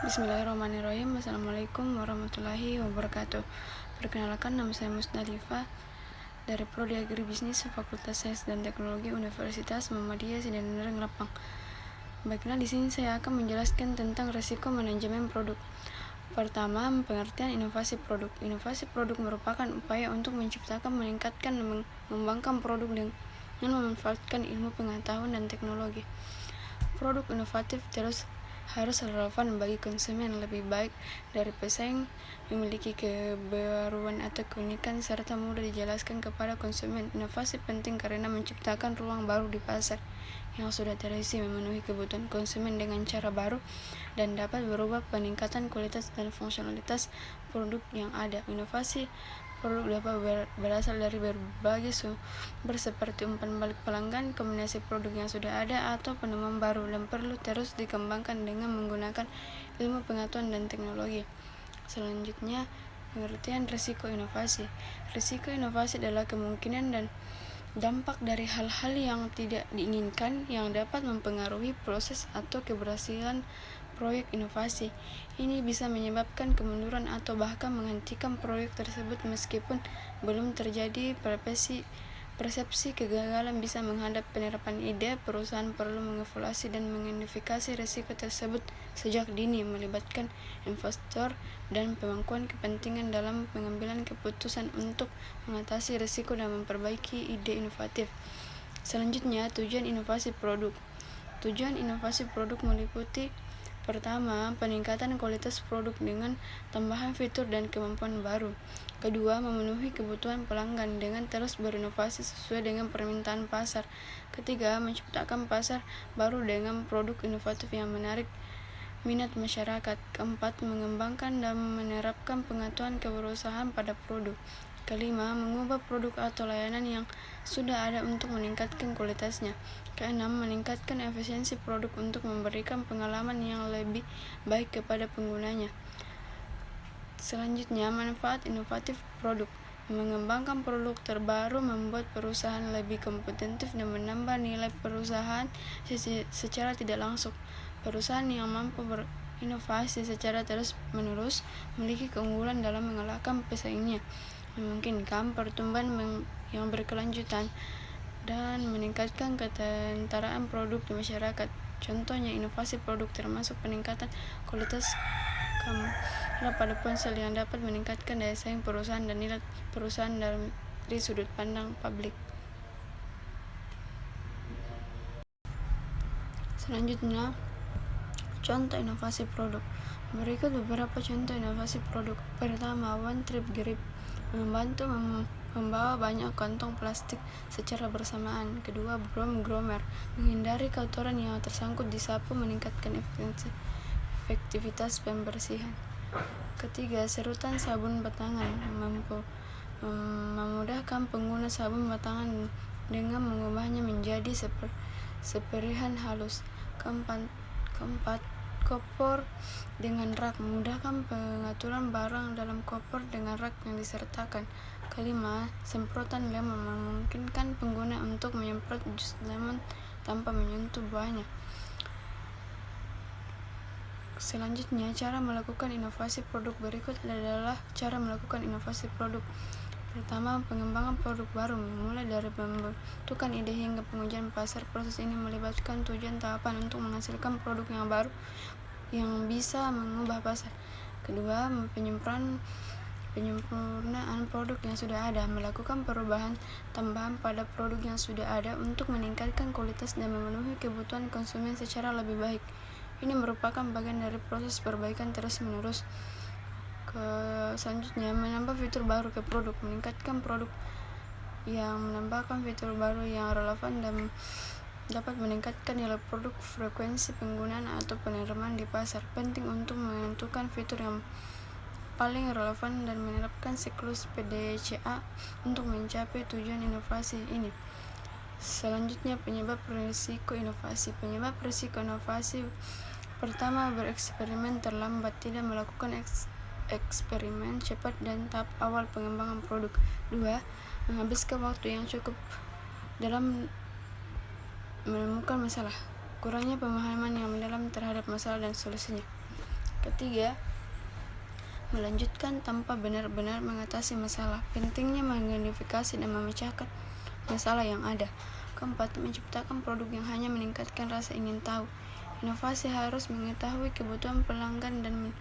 Bismillahirrahmanirrahim. Assalamualaikum warahmatullahi wabarakatuh. Perkenalkan, nama saya Musdalifah dari Prodi Agribisnis Fakultas Sains dan Teknologi Universitas Muhammadiyah Sidrap Lapang. Baiklah, di sini saya akan menjelaskan tentang risiko manajemen produk. Pertama, pengertian inovasi produk. Inovasi produk merupakan upaya untuk menciptakan, meningkatkan, dan mengembangkan produk dengan memanfaatkan ilmu pengetahuan dan teknologi. Produk inovatif harus relevan bagi konsumen, lebih baik dari pesaing, memiliki kebaruan atau keunikan, serta mudah dijelaskan kepada konsumen. Inovasi penting karena menciptakan ruang baru di pasar yang sudah terisi, memenuhi kebutuhan konsumen dengan cara baru, dan dapat berubah peningkatan kualitas dan fungsionalitas produk yang ada. Inovasi produk dapat berasal dari berbagai sumber seperti umpan balik pelanggan, kombinasi produk yang sudah ada, atau penemuan baru, dan perlu terus dikembangkan dengan menggunakan ilmu pengetahuan dan teknologi. Selanjutnya, pengertian risiko inovasi. Risiko inovasi adalah kemungkinan dan dampak dari hal-hal yang tidak diinginkan yang dapat mempengaruhi proses atau keberhasilan proyek inovasi. Ini bisa menyebabkan kemunduran atau bahkan menghentikan proyek tersebut meskipun belum terjadi. Persepsi kegagalan bisa menghadap penerapan ide. Perusahaan perlu mengevaluasi dan mengidentifikasi risiko tersebut sejak dini, melibatkan investor dan pemangkuan kepentingan dalam pengambilan keputusan untuk mengatasi risiko dan memperbaiki ide inovatif. Selanjutnya, tujuan inovasi produk. Tujuan inovasi produk meliputi: pertama, peningkatan kualitas produk dengan tambahan fitur dan kemampuan baru. Kedua, memenuhi kebutuhan pelanggan dengan terus berinovasi sesuai dengan permintaan pasar. Ketiga, menciptakan pasar baru dengan produk inovatif yang menarik minat masyarakat. Keempat, mengembangkan dan menerapkan pengetahuan kewirausahaan pada produk. Kelima, mengubah produk atau layanan yang sudah ada untuk meningkatkan kualitasnya. Keenam, meningkatkan efisiensi produk untuk memberikan pengalaman yang lebih baik kepada penggunanya. Selanjutnya, manfaat inovatif produk. Mengembangkan produk terbaru membuat perusahaan lebih kompetitif dan menambah nilai perusahaan secara tidak langsung. Perusahaan yang mampu berinovasi secara terus-menerus memiliki keunggulan dalam mengalahkan pesaingnya, memungkinkan pertumbuhan yang berkelanjutan, dan meningkatkan ketentaraan produk di masyarakat. Contohnya, inovasi produk termasuk peningkatan kualitas kamera pada ponsel yang dapat meningkatkan daya saing perusahaan dan nilai perusahaan dari sudut pandang publik. Selanjutnya, contoh inovasi produk. Berikut beberapa contoh inovasi produk. Pertama, One Trip Grip, membantu membawa banyak kantong plastik secara bersamaan. Kedua, Broom Groomer, menghindari kotoran yang tersangkut di sapu, meningkatkan efektivitas pembersihan. Ketiga, Serutan Sabun Batangan, memudahkan pengguna sabun batangan dengan mengubahnya menjadi seperihan halus. Keempat, Koper dengan rak, memudahkan pengaturan barang dalam koper dengan rak yang disertakan. Kelima, Semprotan lemon, memungkinkan pengguna untuk menyemprot jus lemon tanpa menyentuh buahnya. Selanjutnya, cara melakukan inovasi produk. Berikut adalah cara melakukan inovasi produk. Pertama, pengembangan produk baru, mulai dari pembentukan ide hingga pengujian pasar. Proses ini melibatkan 7 tahapan untuk menghasilkan produk yang baru yang bisa mengubah pasar. Kedua, penyempurnaan produk yang sudah ada, melakukan perubahan tambahan pada produk yang sudah ada untuk meningkatkan kualitas dan memenuhi kebutuhan konsumen secara lebih baik. Ini merupakan bagian dari proses perbaikan terus-menerus. Selanjutnya, menambah fitur baru ke produk, meningkatkan produk yang menambahkan fitur baru yang relevan dan dapat meningkatkan nilai produk, frekuensi penggunaan, atau penerimaan di pasar. Penting untuk menentukan fitur yang paling relevan dan menerapkan siklus PDCA untuk mencapai tujuan inovasi ini. Selanjutnya, penyebab risiko inovasi. Penyebab risiko inovasi: pertama, bereksperimen terlambat, tidak melakukan eksperimen cepat dan tahap awal pengembangan produk. Dua, menghabiskan waktu yang cukup dalam menemukan masalah, kurangnya pemahaman yang mendalam terhadap masalah dan solusinya. Ketiga, melanjutkan tanpa benar-benar mengatasi masalah. Pentingnya mengidentifikasi dan memecahkan masalah yang ada. Keempat, menciptakan produk yang hanya meningkatkan rasa ingin tahu. Inovasi harus mengetahui kebutuhan pelanggan dan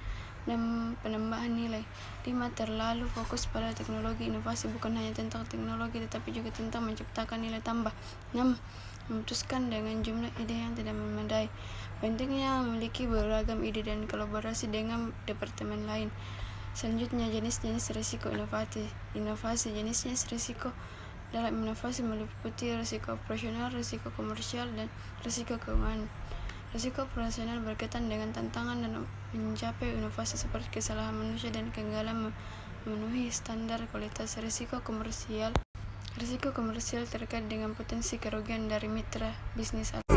penambahan nilai. 5. Terlalu fokus pada teknologi. Inovasi bukan hanya tentang teknologi tetapi juga tentang menciptakan nilai tambah. 6. Memutuskan dengan jumlah ide yang tidak memadai. Pentingnya memiliki beragam ide dan kolaborasi dengan departemen lain. Selanjutnya, jenis-jenis risiko inovasi. Jenisnya risiko dalam inovasi meliputi risiko operasional, risiko komersial, dan risiko keuangan. Risiko operasional berkaitan dengan tantangan dan mencapai inovasi seperti kesalahan manusia dan kegagalan memenuhi standar kualitas. Risiko komersial terkait dengan potensi kerugian dari mitra bisnis atau